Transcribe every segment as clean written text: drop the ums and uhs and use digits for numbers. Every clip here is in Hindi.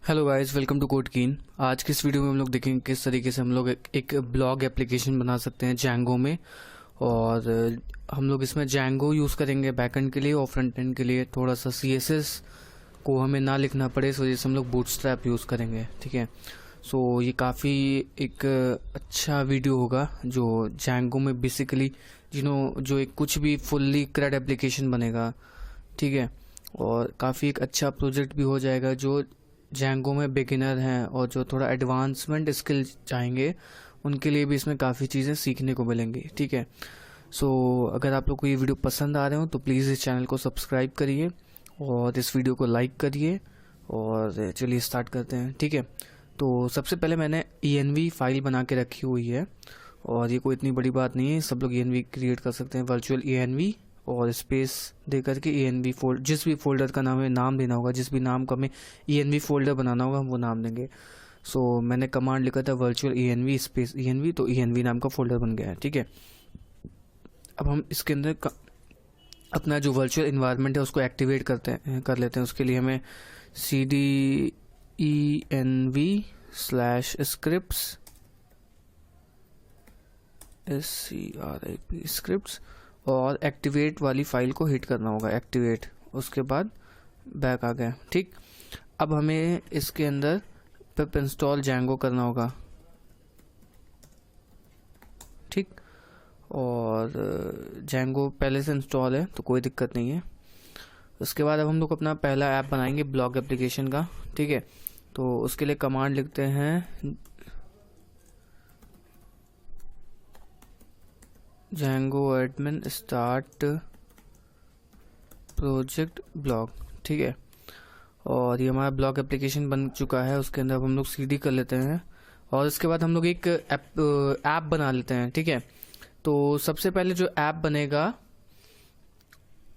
Hello guys, welcome to CodeKeen. आज की इस वीडियो में हम लोग देखेंगे किस तरीके से हम लोग एक ब्लॉग एप्लीकेशन बना सकते हैं जैंगो में। और हम लोग इसमें जैंगो यूज़ करेंगे बैकएंड के लिए और फ्रंट एंड के लिए थोड़ा सा सीएसएस को हमें ना लिखना पड़े, इस वजह से हम लोग बूटस्ट्रैप यूज़ करेंगे। ठीक है, सो ये काफ़ी एक अच्छा वीडियो होगा जो जैंगो में बेसिकली जो एक कुछ भी फुल्ली क्रेड एप्लीकेशन बनेगा। ठीक है, और काफ़ी एक अच्छा प्रोजेक्ट भी हो जाएगा जो जैंगो में बिगिनर हैं और जो थोड़ा एडवांसमेंट स्किल चाहेंगे उनके लिए भी इसमें काफ़ी चीज़ें सीखने को मिलेंगी। ठीक है, सो अगर आप लोग को ये वीडियो पसंद आ रहे हो तो प्लीज़ इस चैनल को सब्सक्राइब करिए और इस वीडियो को लाइक करिए। और चलिए स्टार्ट करते हैं। ठीक है, तो सबसे पहले मैंने ENV फाइल बना के रखी हुई है और ये कोई इतनी बड़ी बात नहीं है, सब लोग ENV क्रिएट कर सकते हैं, वर्चुअल ENV और स्पेस दे करके ENV फोल्डर, जिस भी फोल्डर का नाम है नाम देना होगा, जिस भी नाम का हमें ENV फोल्डर बनाना होगा हम वो नाम देंगे। सो मैंने कमांड लिखा था वर्चुअल ENV स्पेस ENV, तो ENV नाम का फोल्डर बन गया है। ठीक है, अब हम इसके अंदर अपना जो वर्चुअल इन्वायरमेंट है उसको एक्टिवेट कर लेते हैं। उसके लिए हमें cd-env/scripts scripts और एक्टिवेट वाली फाइल को हिट करना होगा, एक्टिवेट। उसके बाद बैक आ गया। ठीक, अब हमें इसके अंदर पिप इंस्टॉल जैंगो करना होगा। ठीक, और जैंगो पहले से इंस्टॉल है तो कोई दिक्कत नहीं है। उसके बाद अब हम लोग अपना पहला ऐप बनाएंगे ब्लॉग एप्लीकेशन का। ठीक है, तो उसके लिए कमांड लिखते हैं Django admin start project blog. ठीक है, और ये हमारा ब्लॉग एप्लीकेशन बन चुका है। उसके अंदर हम लोग CD कर लेते हैं और उसके बाद हम लोग एक ऐप बना लेते हैं। ठीक है, तो सबसे पहले जो ऐप बनेगा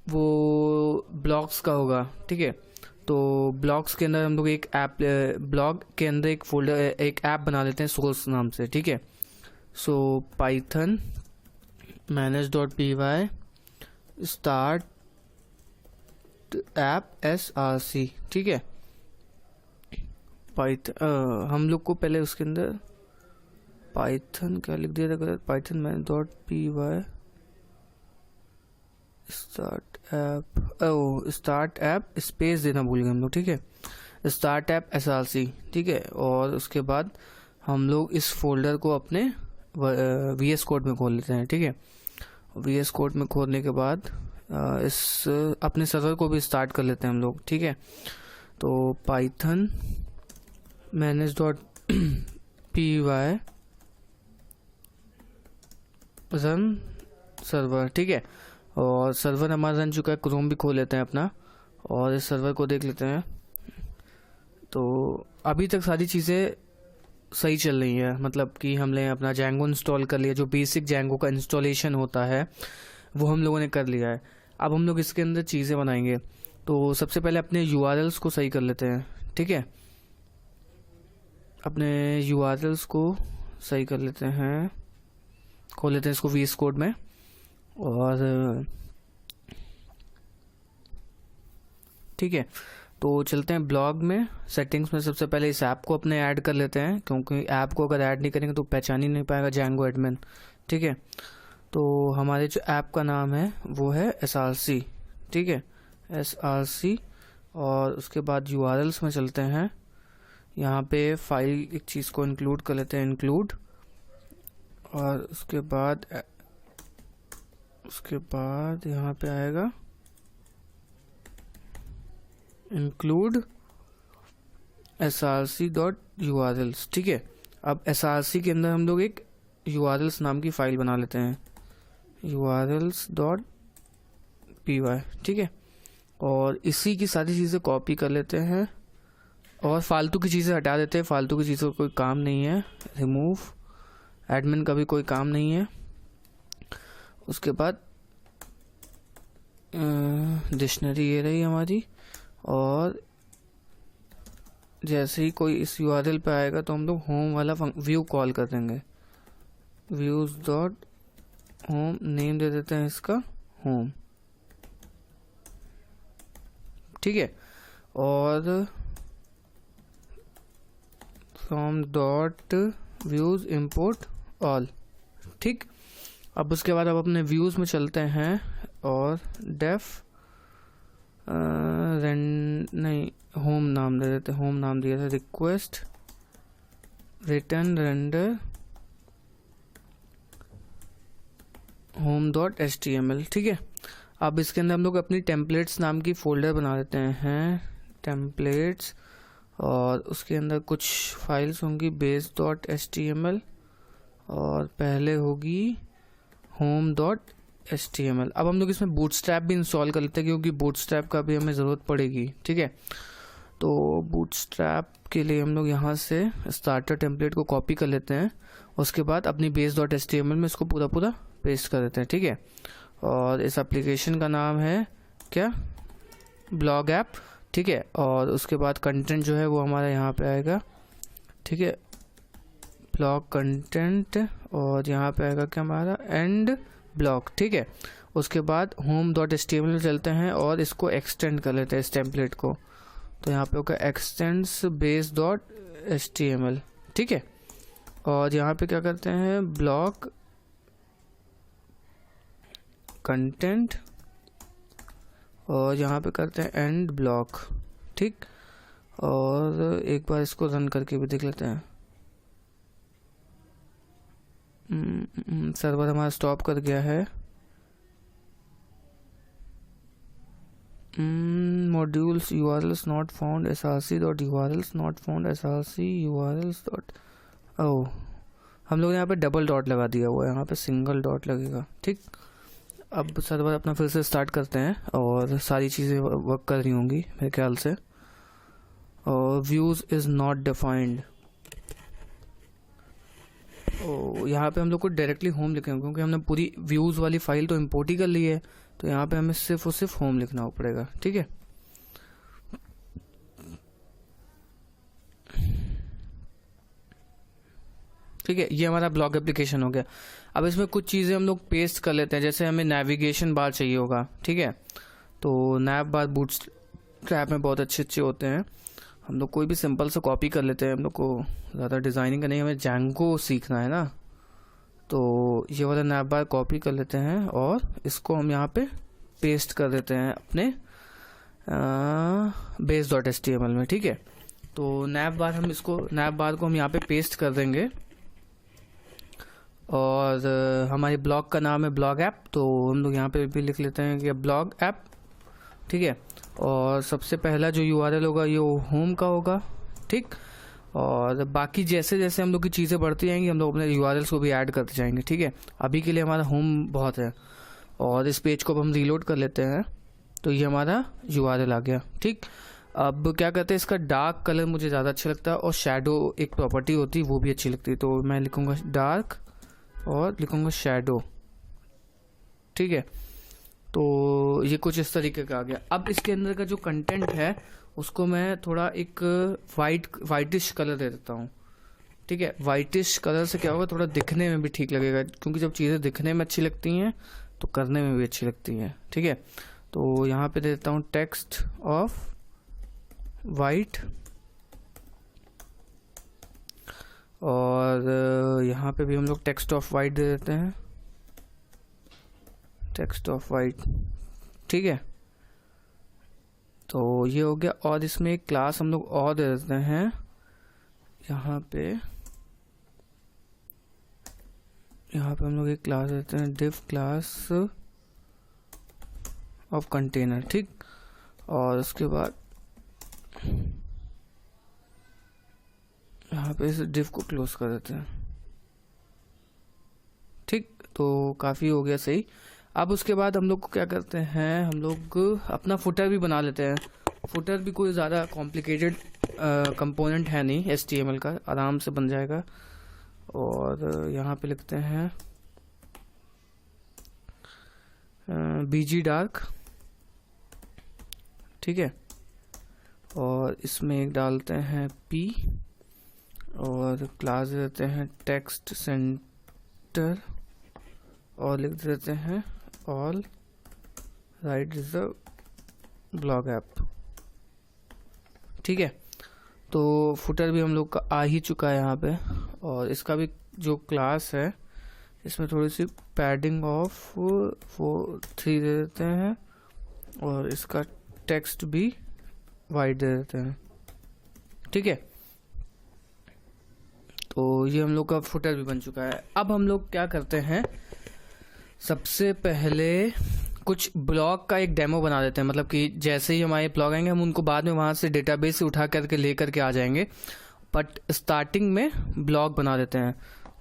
वो ब्लॉग्स का होगा। ठीक है, तो ब्लॉग्स के अंदर हम लोग एक ऐप, ब्लॉग के अंदर एक फोल्डर, एक ऐप बना लेते हैं सोर्स नाम से। ठीक है, सो Python manage.py start app src। ठीक है, पाइथन हम लोग को पहले उसके अंदर पाइथन क्या लिख दिया था गलत, Python manage.py start app space देना भूल गए हम लोग। ठीक है, स्टार्ट ऐप src। ठीक है, और उसके बाद हम लोग इस फोल्डर को अपने VS कोड में खोल लेते हैं। ठीक है, VS कोड में खोलने के बाद इस अपने सर्वर को भी स्टार्ट कर लेते हैं हम लोग। ठीक है, तो पाइथन manage.py रन सर्वर। ठीक है, और सर्वर हमारा रन चुका है। क्रोम भी खोल लेते हैं अपना और इस सर्वर को देख लेते हैं। तो अभी तक सारी चीज़ें सही चल रही है, मतलब कि हमने अपना जैंगो इंस्टॉल कर लिया, जो बेसिक जैंगो का इंस्टॉलेशन होता है वो हम लोगों ने कर लिया है। अब हम लोग इसके अंदर चीज़ें बनाएंगे, तो सबसे पहले अपने URLs को सही कर लेते हैं। ठीक है, अपने URLs को सही कर लेते हैं, खोल लेते हैं इसको VS कोड में। और ठीक है, तो चलते हैं ब्लॉग में, सेटिंग्स में सबसे पहले इस ऐप को अपने ऐड कर लेते हैं, क्योंकि ऐप को अगर ऐड नहीं करेंगे तो पहचान ही नहीं पाएगा जैंगो एडमिन। ठीक है, तो हमारे जो ऐप का नाम है वो है src। ठीक है, src, और उसके बाद URLs में चलते हैं। यहाँ पे फाइल एक चीज़ को इंक्लूड कर लेते हैं, इंक्लूड, और उसके बाद यहाँ पे आएगा इंक्लूड src.urls। ठीक है, अब src के अंदर हम लोग एक urls नाम की फाइल बना लेते हैं, urls.py। ठीक है, और इसी की सारी चीज़ें कॉपी कर लेते हैं और फालतू की चीज़ें हटा देते हैं। फालतू की चीज़ों का कोई काम नहीं है, रिमूव एडमिन का भी कोई काम नहीं है। उसके बाद डिक्शनरी ये रही हमारी, और जैसे ही कोई इस URL पे आएगा तो हम लोग होम वाला व्यू कॉल कर देंगे, views.home, नेम दे देते हैं इसका होम। ठीक है, और from dot views import all. ठीक, अब उसके बाद अब अपने व्यूज में चलते हैं और डेफ नहीं, होम नाम दे देते, होम नाम दिया था, request return render home dot HTML। ठीक है, अब इसके अंदर हम लोग अपनी टेम्पलेट्स नाम की फोल्डर बना देते हैं, टेम्पलेट्स, और उसके अंदर कुछ फाइल्स होंगी बेस डॉट HTML और पहले होगी होम डॉट HTML। अब हम लोग इसमें बूटस्ट्रैप भी इंस्टॉल कर लेते हैं क्योंकि बूटस्ट्रैप का भी हमें ज़रूरत पड़ेगी। ठीक है, तो बूटस्ट्रैप के लिए हम लोग यहाँ से स्टार्टर टेम्पलेट को कॉपी कर लेते हैं, उसके बाद अपनी बेस डॉट HTML में इसको पूरा पूरा पेस्ट कर देते हैं। ठीक है, और इस एप्लीकेशन का नाम है क्या, ब्लॉग ऐप। ठीक है, और उसके बाद कंटेंट जो है वो हमारा यहाँ पे आएगा। ठीक है, ब्लॉग कंटेंट, और यहाँ पे आएगा क्या हमारा, एंड ब्लॉग। ठीक है, उसके बाद होम डॉट HTML में चलते हैं और इसको एक्सटेंड कर लेते हैं इस टेम्पलेट को, तो यहाँ पे होगा एक्सटेंड्स बेस डॉट HTML। ठीक है, और यहाँ पे क्या करते हैं, ब्लॉग कंटेंट, और यहाँ पे करते हैं एंड ब्लॉक। ठीक, और एक बार इसको रन करके भी देख लेते हैं। सर्वर हमारा स्टॉप कर गया है। Modules URLs not found src.urls not found src urls dot, ओह हम लोग यहाँ पे डबल डॉट लगा दिया हुआ है, यहाँ पे सिंगल डॉट लगेगा। ठीक, अब सर्वर अपना फिर से स्टार्ट करते हैं और सारी चीज़ें वर्क कर रही होंगी मेरे ख्याल से। और व्यूज़ इज़ नॉट डिफाइंड, यहाँ पे हम लोग को डायरेक्टली होम लिखेंगे क्योंकि हमने पूरी व्यूज़ वाली फाइल तो इंपोर्ट ही कर ली है, तो यहाँ पे हमें सिर्फ और सिर्फ होम लिखना पड़ेगा। ठीक है, ठीक है, ये हमारा ब्लॉग एप्लीकेशन हो गया। अब इसमें कुछ चीज़ें हम लोग पेस्ट कर लेते हैं, जैसे हमें नेविगेशन बार चाहिए होगा। ठीक है, तो नैव बार बूटस्ट्रैप में बहुत अच्छे होते हैं। हम लोग कोई भी सिंपल सा कॉपी कर लेते हैं, हम लोग को ज़्यादा डिज़ाइनिंग का नहीं, हमें जैंगो सीखना है ना, तो ये वाला नैव बार कॉपी कर लेते हैं और इसको हम यहाँ पे पेस्ट कर देते हैं अपने बेस डॉट HTML में। ठीक है, तो नैव बार को हम यहाँ पे पेस्ट कर देंगे, और हमारे ब्लॉग का नाम है ब्लॉग ऐप, तो हम लोग यहाँ पे भी लिख लेते हैं कि ब्लॉग ऐप। ठीक है, और सबसे पहला जो URL होगा ये होम का होगा। ठीक, और बाकी जैसे जैसे हम लोग की चीज़ें बढ़ती जाएंगी हम लोग अपने URLs को भी ऐड करते जाएंगे। ठीक है, अभी के लिए हमारा होम बहुत है, और इस पेज को अब हम रीलोड कर लेते हैं, तो ये हमारा URL आ गया। ठीक, अब क्या करते हैं, इसका डार्क कलर मुझे ज़्यादा अच्छा लगता है, और शैडो एक प्रॉपर्टी होती है वो भी अच्छी लगती है, तो मैं लिखूँगा डार्क और लिखूँगा शैडो। ठीक है, तो ये कुछ इस तरीके का आ गया। अब इसके अंदर का जो कंटेंट है उसको मैं थोड़ा एक वाइटिश कलर दे देता हूँ। ठीक है, वाइटिश कलर से क्या होगा, थोड़ा दिखने में भी ठीक लगेगा, क्योंकि जब चीज़ें दिखने में अच्छी लगती हैं तो करने में भी अच्छी लगती हैं। ठीक है, तो यहाँ पे दे देता हूँ टेक्स्ट ऑफ वाइट, और यहाँ पे भी हम लोग टेक्स्ट ऑफ वाइट दे देते हैं, टेक्स्ट ऑफ वाइट। ठीक है, तो ये हो गया, और इसमें एक क्लास हम लोग और दे देते हैं, यहाँ पे हम लोग एक क्लास देते हैं div क्लास ऑफ कंटेनर। ठीक, और उसके बाद यहाँ पे इस div को क्लोज कर देते हैं। ठीक, तो काफ़ी हो गया सही। अब उसके बाद हम लोग क्या करते हैं, हम लोग अपना फुटर भी बना लेते हैं। फुटर भी कोई ज़्यादा कॉम्प्लिकेटेड कंपोनेंट है नहीं, HTML का आराम से बन जाएगा। और यहाँ पे लिखते हैं BG डार्क। ठीक है, और इसमें एक डालते हैं P, और क्लास देते हैं टेक्स्ट सेंटर, और लिख देते हैं all right reserve blog app. ठीक है, तो फुटर भी हम लोग का आ ही चुका है यहाँ पे, और इसका भी जो क्लास है इसमें थोड़ी सी पैडिंग ऑफ 3 दे देते हैं, और इसका टेक्स्ट भी वाइड दे देते हैं। ठीक है, तो ये हम लोग का फुटर भी बन चुका है। अब हम लोग क्या करते हैं, सबसे पहले कुछ ब्लॉग का एक डेमो बना देते हैं, मतलब कि जैसे ही हमारे ब्लॉग आएंगे हम उनको बाद में वहां से डेटाबेस से उठा करके ले करके आ जाएंगे, बट स्टार्टिंग में ब्लॉग बना देते हैं।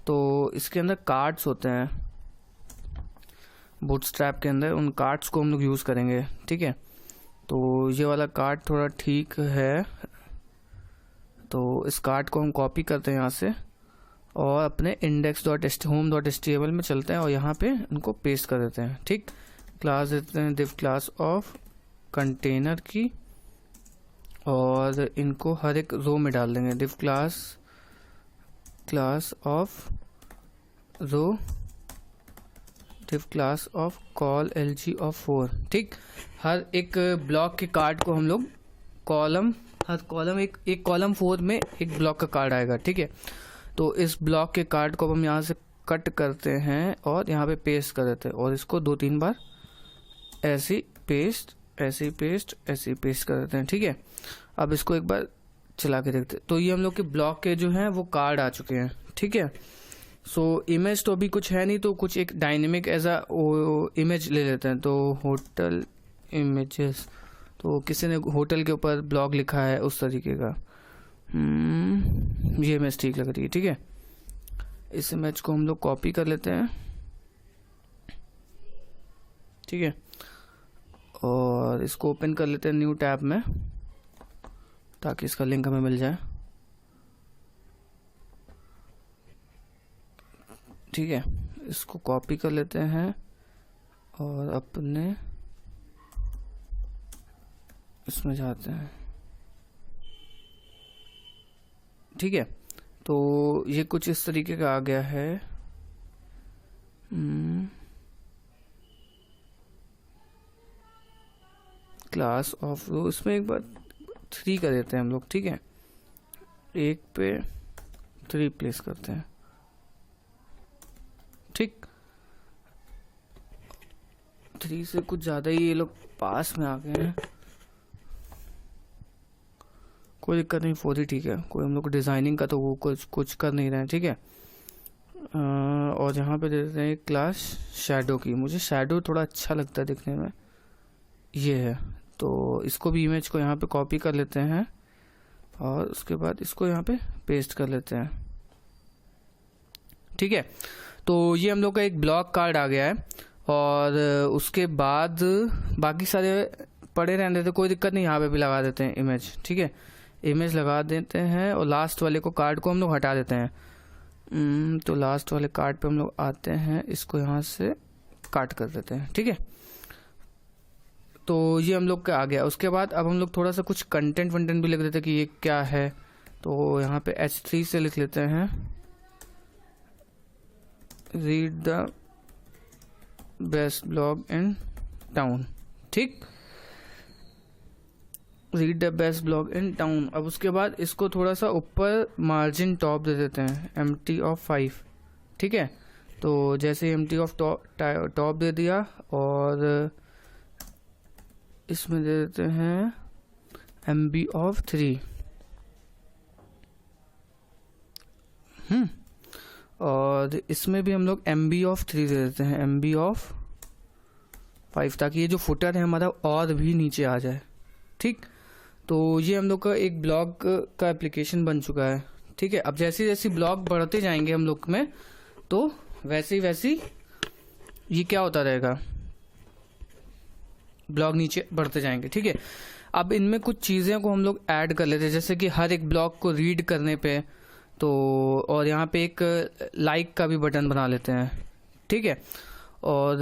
तो इसके अंदर कार्ड्स होते हैं बूटस्ट्रैप के अंदर, उन कार्ड्स को हम लोग यूज़ करेंगे। ठीक है, तो ये वाला कार्ड थोड़ा ठीक है, तो इस कार्ड को हम कॉपी करते हैं यहाँ से और अपने index.home.html में चलते हैं और यहाँ पे उनको पेस्ट कर देते हैं। ठीक, क्लास देते हैं div क्लास ऑफ कंटेनर की, और इनको हर एक रो में डाल देंगे। div class of row, div class of col lg of 4। ठीक, हर एक ब्लॉक के कार्ड को हम लोग कॉलम, हर कॉलम एक कॉलम 4 में एक ब्लॉक का कार्ड आएगा। ठीक है, तो इस ब्लॉक के कार्ड को हम यहाँ से कट करते हैं और यहाँ पे पेस्ट कर देते हैं, और इसको 2-3 बार ऐसे पेस्ट कर देते हैं। ठीक है, अब इसको एक बार चला के देखते हैं, तो ये हम लोग के ब्लॉक के जो हैं वो कार्ड आ चुके हैं। ठीक है, सो इमेज तो अभी कुछ है नहीं, तो कुछ एक डायनेमिक एज अ इमेज ले लेते हैं। तो होटल इमेजेस, तो किसी ने होटल के ऊपर ब्लॉग लिखा है उस तरीके का, ये इमेज ठीक लग रही है। ठीक है, इस इमेज को हम लोग कॉपी कर लेते हैं। ठीक है, और इसको ओपन कर लेते हैं न्यू टैब में, ताकि इसका लिंक हमें मिल जाए। ठीक है, इसको कॉपी कर लेते हैं और अपने इसमें जाते हैं। ठीक है, तो ये कुछ इस तरीके का आ गया है। क्लास ऑफ रो, इसमें एक बार 3 कर देते हैं हम लोग। ठीक है, 1 पे 3 प्लेस करते हैं। ठीक, 3 से कुछ ज्यादा ही ये लोग पास में आ गए हैं, कोई दिक्कत नहीं, 4 ही ठीक है। कोई हम लोग डिजाइनिंग का तो वो कुछ कर नहीं रहे हैं। ठीक है, और यहाँ पे दे देते हैं क्लास शैडो की। मुझे शैडो थोड़ा अच्छा लगता है दिखने में, ये है, तो इसको भी इमेज को यहाँ पे कॉपी कर लेते हैं और उसके बाद इसको यहाँ पे पेस्ट कर लेते हैं। ठीक है, तो ये हम लोग का एक ब्लॉक कार्ड आ गया है, और उसके बाद बाकी सारे पड़े रहने देते, कोई दिक्कत नहीं, यहाँ पे भी लगा देते हैं इमेज। ठीक है, इमेज लगा देते हैं और लास्ट वाले को कार्ड को हम लोग हटा देते हैं। तो लास्ट वाले कार्ड पे हम लोग आते हैं, इसको यहाँ से काट कर देते हैं। ठीक है, तो ये हम लोग का आ गया। उसके बाद अब हम लोग थोड़ा सा कुछ कंटेंट वंटेंट भी लिख देते हैं कि ये क्या है, तो यहाँ पे H3 से लिख लेते हैं, read the best blog in town. ठीक, read the best blog in town. अब उसके बाद इसको थोड़ा सा ऊपर मार्जिन टॉप दे देते हैं, empty of 5। ठीक है, तो जैसे empty of टॉप दे दिया, और इसमें दे देते हैं MB of 3। और इसमें भी हम लोग MB of 3 दे देते हैं, MB of 5, ताकि ये जो फुटर है हमारा और भी नीचे आ जाए। ठीक, तो ये हम लोग का एक ब्लॉग का एप्लीकेशन बन चुका है। ठीक है, अब जैसे जैसे ब्लॉग बढ़ते जाएंगे हम लोग में, तो वैसे ही ये क्या होता रहेगा, ब्लॉग नीचे बढ़ते जाएंगे। ठीक है, अब इनमें कुछ चीजें को हम लोग ऐड कर लेते हैं, जैसे कि हर एक ब्लॉग को रीड करने पे, तो और यहाँ पे एक लाइक का भी बटन बना लेते हैं। ठीक है, और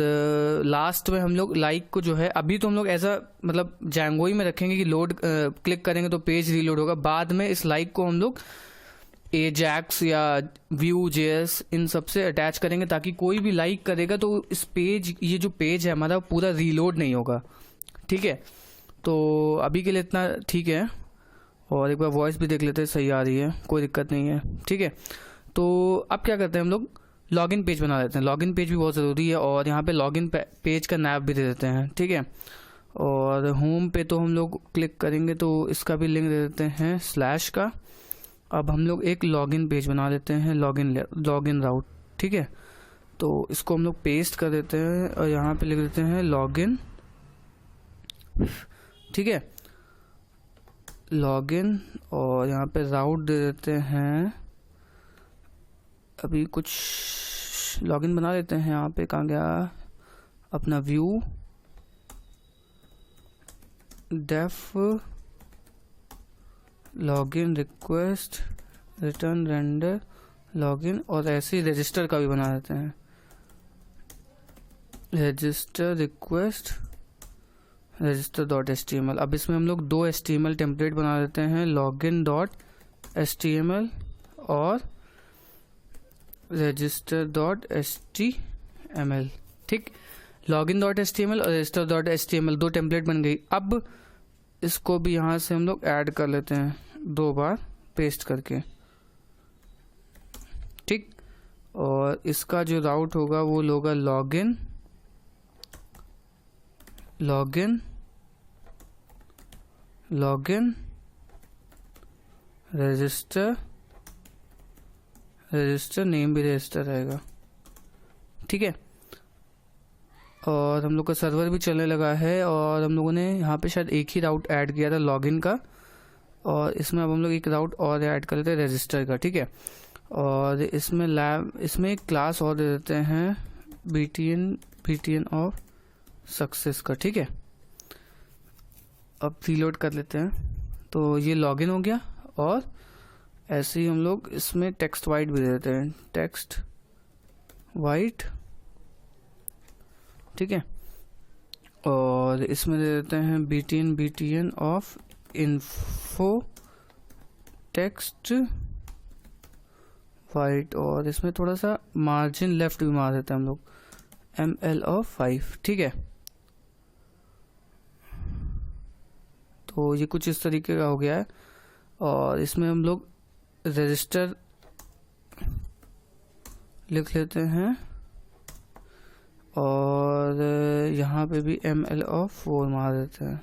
लास्ट में हम लोग लाइक को जो है, अभी तो हम लोग ऐसा मतलब जैंगो ही में रखेंगे कि लोड क्लिक करेंगे तो पेज रीलोड होगा, बाद में इस लाइक को हम लोग एजैक्स या Vue.js इन सब से अटैच करेंगे, ताकि कोई भी लाइक करेगा तो इस पेज, ये जो पेज है हमारा पूरा रीलोड नहीं होगा। ठीक है, तो अभी के लिए इतना ठीक है। और एक बार वॉइस भी देख लेते हैं, सही आ रही है, कोई दिक्कत नहीं है। ठीक है, तो अब क्या करते हैं हम लोग, लॉगिन पेज बना देते हैं। लॉगिन पेज भी बहुत ज़रूरी है, और यहाँ पे लॉगिन पेज का नाम भी दे देते हैं। ठीक है, और होम पे तो हम लोग क्लिक करेंगे तो इसका भी लिंक दे देते हैं स्लैश का। अब हम लोग एक लॉगिन पेज बना देते हैं, लॉगिन राउट। ठीक है, तो इसको हम लोग पेस्ट कर देते हैं और यहाँ पे लिख देते हैं लॉगिन। ठीक है, लॉगिन, और यहाँ पे राउट दे देते हैं। अभी कुछ लॉगिन बना लेते हैं। यहाँ पे कहाँ गया अपना view, def login request return render login, और ऐसे ही रजिस्टर का भी बना देते हैं, register request register dot HTML। अब इसमें हम लोग 2 HTML टेम्पलेट बना देते हैं, लॉगिन डॉट HTML और रजिस्टर डॉट HTML। ठीक, लॉगिन डॉट HTML और रजिस्टर डॉट HTML 2 टेम्पलेट बन गई। अब इसको भी यहाँ से हम लोग ऐड कर लेते हैं 2 बार पेस्ट करके। ठीक, और इसका जो राउट होगा वो होगा login login login register name भी रजिस्टर रहेगा। ठीक है, और हम लोग का सर्वर भी चलने लगा है, और हम लोगों ने यहाँ पे शायद एक ही राउट ऐड किया था लॉगिन का, और इसमें अब हम लोग एक राउट और ऐड कर लेते हैं रजिस्टर का। ठीक है, और इसमें एक क्लास और दे देते हैं BTN ऑफ सक्सेस का। ठीक है, अब रीलोड कर लेते हैं, तो ये लॉगिन हो गया। और ऐसे ही हम लोग इसमें टेक्स्ट वाइट भी दे देते हैं, टेक्स्ट वाइट। ठीक है, और इसमें दे देते हैं BTN of info text white, और इसमें थोड़ा सा मार्जिन लेफ्ट भी मार देते हैं हम लोग, ML ऑफ 5। ठीक है, तो ये कुछ इस तरीके का हो गया है, और इसमें हम लोग रजिस्टर लिख लेते हैं, और यहाँ पे भी ML ऑफ 4 मार देते हैं।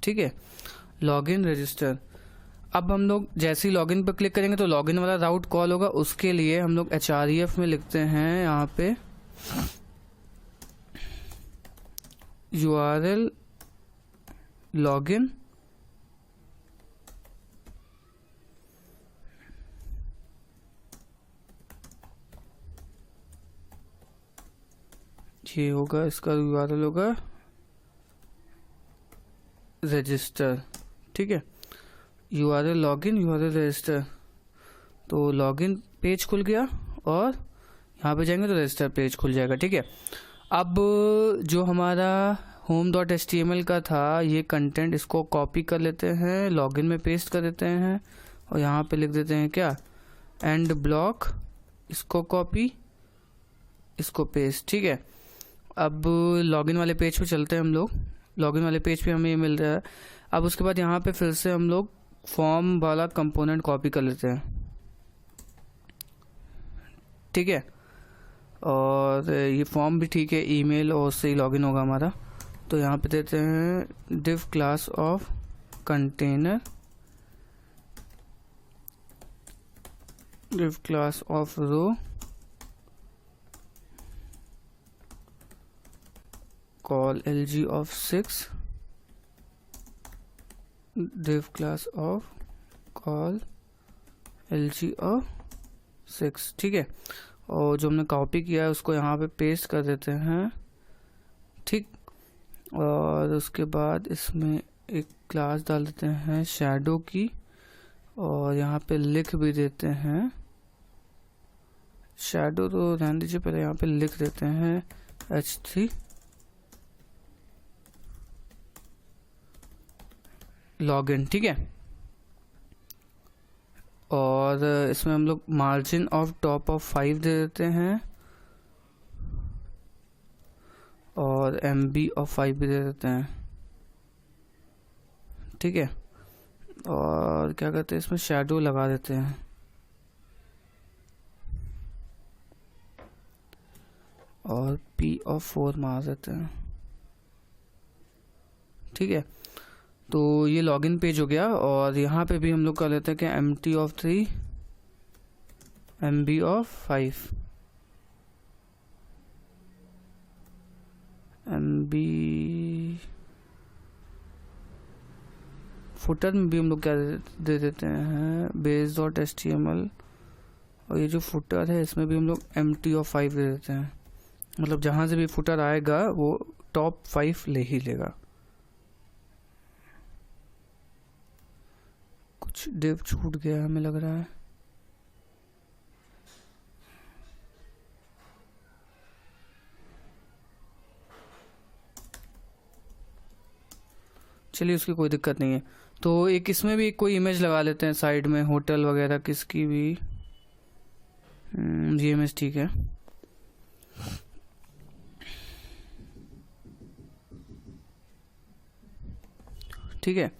ठीक है, लॉगिन रजिस्टर। अब हम लोग जैसे ही लॉगिन पर क्लिक करेंगे तो लॉगिन वाला राउट कॉल होगा। उसके लिए हम लोग href में लिखते हैं यहाँ पे URL लॉगिन, ये होगा, इसका URL होगा रजिस्टर। ठीक है, URL लॉगिन URL रजिस्टर, तो लॉगिन पेज खुल गया, और यहाँ पे जाएंगे तो रजिस्टर पेज खुल जाएगा। ठीक है, अब जो हमारा home.html का था ये कंटेंट, इसको कॉपी कर लेते हैं, लॉगिन में पेस्ट कर देते हैं, और यहाँ पे लिख देते हैं क्या, एंड ब्लॉक, इसको कॉपी, इसको पेस्ट। ठीक है, अब लॉगिन वाले पेज पे चलते हैं हम लोग। लॉगिन वाले पेज पे हमें ये मिल रहा है। अब उसके बाद यहाँ पे फिर से हम लोग फॉर्म वाला कंपोनेंट कॉपी कर लेते हैं। ठीक है, और ये फॉर्म भी ठीक है, ईमेल और उससे ही लॉगिन होगा हमारा। तो यहाँ पे देते हैं div class of container, div class of row, col LG of 6, div class of col LG of 6। ठीक है, और जो हमने कॉपी किया है उसको यहाँ पे पेस्ट कर देते हैं। ठीक, और उसके बाद इसमें एक क्लास डाल देते हैं शैडो की, और यहाँ पे लिख भी देते हैं, शैडो तो रहने दीजिए, पहले यहाँ पे लिख देते हैं H3 लॉगिन। ठीक है, और इसमें हम लोग मार्जिन ऑफ टॉप ऑफ 5 दे देते हैं, और MB ऑफ 5 भी दे देते हैं। ठीक है। और क्या करते हैं, इसमें शैडो लगा देते हैं और P(4) मार देते हैं। ठीक है, तो ये लॉगिन पेज हो गया। और यहाँ पे भी हम लोग कर लेते हैं कि empty(3) MB(5) MB फुटर में भी हम लोग क्या दे देते हैं, base.html। और ये जो फुटर है इसमें भी हम लोग empty(5) दे देते हैं। मतलब जहाँ से भी फुटर आएगा वो टॉप 5 ले ही लेगा। कुछ डिव छूट गया हमें लग रहा है। चलिए, उसकी कोई दिक्कत नहीं है। तो एक इसमें भी कोई इमेज लगा लेते हैं साइड में, होटल वगैरह किसकी भी। ये इमेज ठीक है। ठीक है,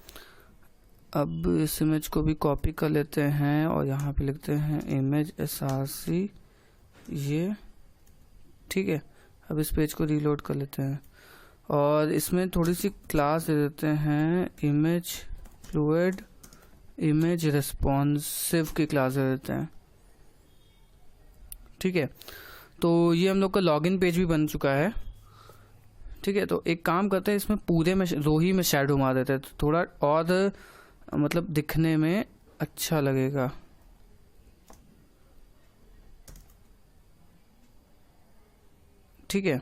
अब इस इमेज को भी कॉपी कर लेते हैं और यहाँ पे लिखते हैं इमेज src ये। ठीक है, अब इस पेज को रीलोड कर लेते हैं और इसमें थोड़ी सी क्लास दे देते हैं, इमेज फ्लूइड इमेज रेस्पॉन्सिव की क्लास दे देते हैं। ठीक है, तो ये हम लोग का लॉगिन पेज भी बन चुका है। ठीक है, तो एक काम करते हैं, इसमें पूरे में रो ही में शैडो मार देते हैं तो थोड़ा और मतलब दिखने में अच्छा लगेगा। ठीक है,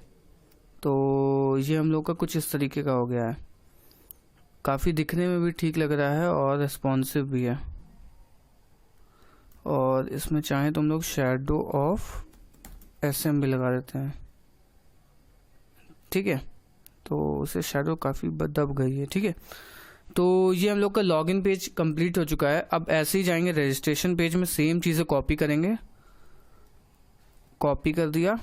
तो ये हम लोग का कुछ इस तरीके का हो गया है। काफ़ी दिखने में भी ठीक लग रहा है और रेस्पॉन्सिव भी है। और इसमें चाहें तो हम लोग शैडो ऑफ SM भी लगा देते हैं। ठीक है, तो उसे शैडो काफ़ी दब गई है। ठीक है, तो ये हम लोग का लॉगिन पेज कंप्लीट हो चुका है। अब ऐसे ही जाएंगे रजिस्ट्रेशन पेज में, सेम चीज़ें कॉपी करेंगे। कॉपी कर दिया।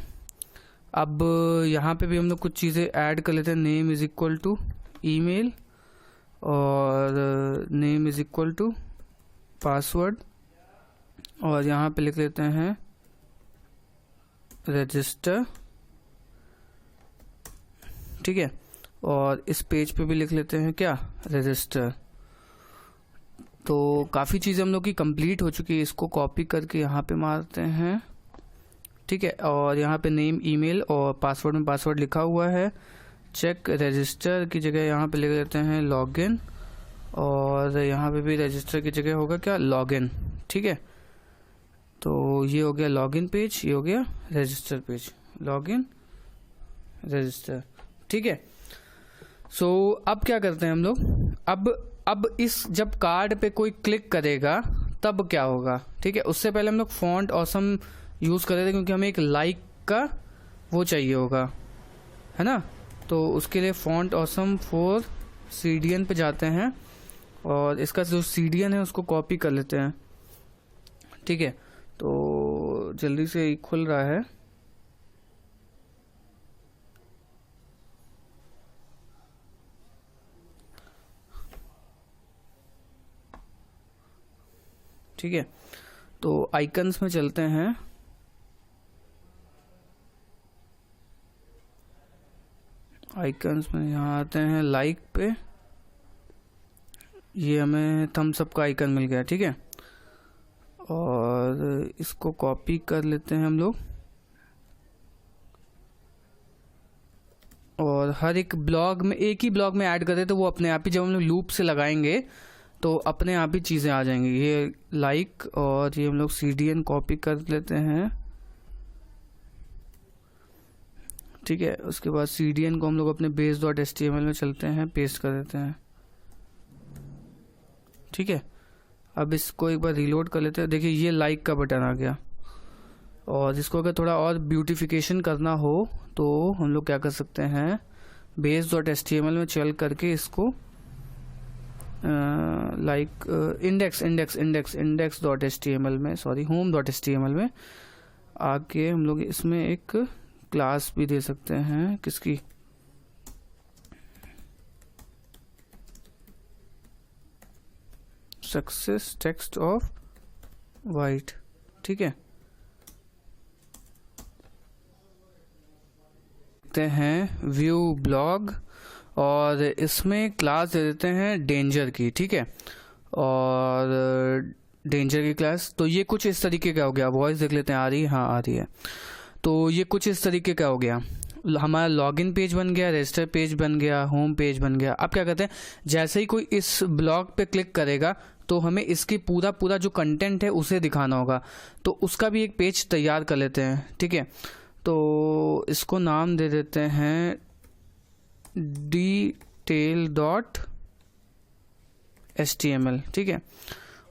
अब यहाँ पे भी हम लोग कुछ चीज़ें ऐड कर लेते हैं। Name is equal to email और name is equal to password. और यहाँ पे लिख लेते हैं रजिस्टर। ठीक है, और इस पेज पे भी लिख लेते हैं क्या, रजिस्टर। तो काफ़ी चीज़ें हम लोग की कंप्लीट हो चुकी है। इसको कॉपी करके यहाँ पे मारते हैं। ठीक है, और यहाँ पे नेम ईमेल और पासवर्ड में पासवर्ड लिखा हुआ है। चेक रजिस्टर की जगह यहाँ पे लिख लेते हैं लॉगिन और यहाँ पे भी रजिस्टर की जगह होगा क्या, लॉगिन। ठीक है, तो ये हो गया लॉगिन पेज, ये हो गया रजिस्टर पेज, लॉगिन रजिस्टर। ठीक है, सो अब क्या करते हैं हम लोग, अब इस जब कार्ड पे कोई क्लिक करेगा तब क्या होगा। ठीक है, उससे पहले हम लोग फॉन्ट ऑसम यूज़ कर रहे थे क्योंकि हमें एक लाइक का वो चाहिए होगा, है ना। तो उसके लिए फॉन्ट ऑसम 4 CDN पे जाते हैं और इसका जो CDN है उसको कॉपी कर लेते हैं। ठीक है, तो जल्दी से ही खुल रहा है। ठीक है, तो आइकन्स में चलते हैं। आइकन्स में यहाँ आते हैं लाइक पे, ये हमें थम्स अप का आइकन मिल गया। ठीक है, और इसको कॉपी कर लेते हैं हम लोग और हर एक ब्लॉग में, एक ही ब्लॉग में ऐड करते तो वो अपने आप ही जब हम लोग लूप से लगाएंगे तो अपने आप ही चीज़ें आ जाएंगी। ये लाइक और ये हम लोग CDN कॉपी कर लेते हैं। ठीक है, उसके बाद CDN को हम लोग अपने base.html में चलते हैं, पेस्ट कर देते हैं। ठीक है, अब इसको एक बार रीलोड कर लेते हैं। देखिए ये लाइक का बटन आ गया। और इसको अगर थोड़ा और ब्यूटिफिकेशन करना हो तो हम लोग क्या कर सकते हैं, base.html में चल करके इसको लाइक index.html में, सॉरी home.html में आके हम लोग इसमें एक क्लास भी दे सकते हैं। किसकी, सक्सेस टेक्स्ट ऑफ वाइट, ठीक है। देखते हैं व्यू ब्लॉग और इसमें क्लास दे देते हैं डेंजर की, ठीक है। और डेंजर की क्लास, तो ये कुछ इस तरीके का हो गया। वॉइस देख लेते हैं, आ रही है, हाँ आ रही है। तो ये कुछ इस तरीके का हो गया, हमारा लॉगिन पेज बन गया, रजिस्टर पेज बन गया, होम पेज बन गया। अब क्या कहते हैं, जैसे ही कोई इस ब्लॉग पे क्लिक करेगा तो हमें इसकी पूरा जो कंटेंट है उसे दिखाना होगा, तो उसका भी एक पेज तैयार कर लेते हैं, ठीक है। तो इसको नाम दे देते हैं detail.html, ठीक है।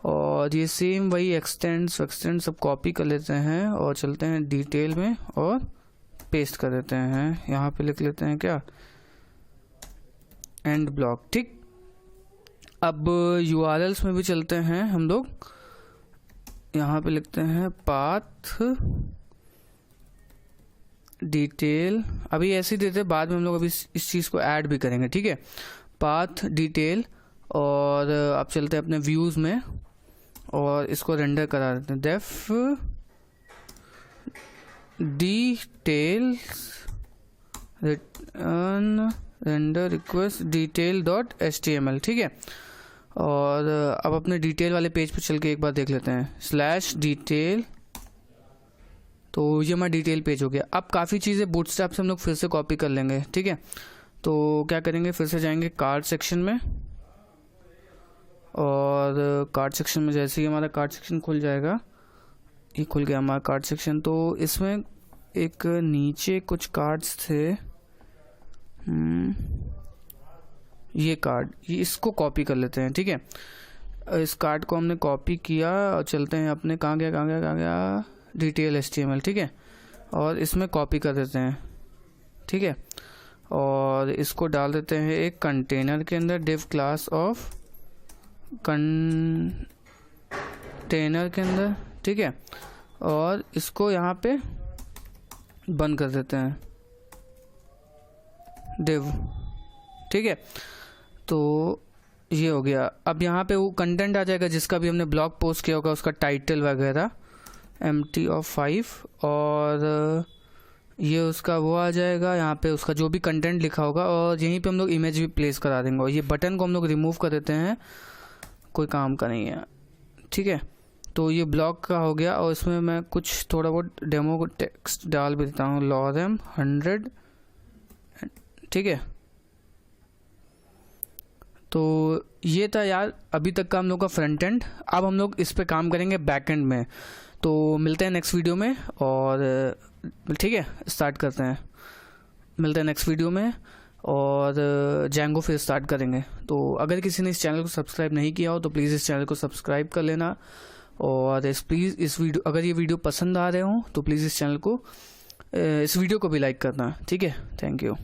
और ये सेम वही एक्सटेंड सब कॉपी कर लेते हैं और चलते हैं डिटेल में और पेस्ट कर देते हैं। यहाँ पे लिख लेते हैं क्या, एंड ब्लॉक, ठीक। अब URLs में भी चलते हैं हम लोग, यहाँ पे लिखते हैं पाथ डिटेल, अभी ऐसे ही देते, बाद में हम लोग अभी इस चीज़ को ऐड भी करेंगे, ठीक है। पाथ डिटेल, और अब चलते हैं अपने व्यूज़ में और इसको रेंडर करा देते हैं। Def detail return render request detail.html, ठीक है। और अब अपने डिटेल वाले पेज पे चल के एक बार देख लेते हैं, /detail, तो ये हमारा डिटेल पेज हो गया। अब काफ़ी चीज़ें बूटस्ट्रैप से हम लोग फिर से कॉपी कर लेंगे, ठीक है। तो क्या करेंगे, फिर से जाएंगे कार्ड सेक्शन में, और कार्ड सेक्शन में जैसे ही हमारा कार्ड सेक्शन खुल जाएगा, ये खुल गया हमारा कार्ड सेक्शन। तो इसमें एक नीचे कुछ कार्ड्स थे, ये कार्ड, ये इसको कॉपी कर लेते हैं, ठीक है। इस कार्ड को हमने कॉपी किया और चलते हैं अपने, कहाँ गया डिटेल HTML, ठीक है। और इसमें कॉपी कर देते हैं, ठीक है। और इसको डाल देते हैं एक कंटेनर के अंदर, डिव क्लास ऑफ कंटेनर के अंदर, ठीक है। और इसको यहाँ पे बंद कर देते हैं, डिव, ठीक है। तो ये हो गया। अब यहाँ पे वो कंटेंट आ जाएगा जिसका भी हमने ब्लॉग पोस्ट किया होगा, उसका टाइटल वगैरह, empty of 5, और ये उसका वो आ जाएगा, यहाँ पे उसका जो भी कंटेंट लिखा होगा, और यहीं पे हम लोग इमेज भी प्लेस करा देंगे। और ये बटन को हम लोग रिमूव कर देते हैं, कोई काम का नहीं है, ठीक है। तो ये ब्लॉग का हो गया, और इसमें मैं कुछ थोड़ा बहुत डेमो को टेक्स्ट डाल भी देता हूँ, lorem 100, ठीक है। तो ये था यार अभी तक का हम लोग का फ्रंट एंड। अब हम लोग इस पे काम करेंगे बैक एंड में। तो मिलते हैं नेक्स्ट वीडियो में, और ठीक है स्टार्ट करते हैं, मिलते हैं नेक्स्ट वीडियो में, और जैंगो फिर स्टार्ट करेंगे। तो अगर किसी ने इस चैनल को सब्सक्राइब नहीं किया हो तो प्लीज़ इस चैनल को सब्सक्राइब कर लेना, और प्लीज़ इस वीडियो, अगर ये वीडियो पसंद आ रहे हो तो प्लीज़ इस चैनल को, इस वीडियो को भी लाइक करना, ठीक है। Thank you.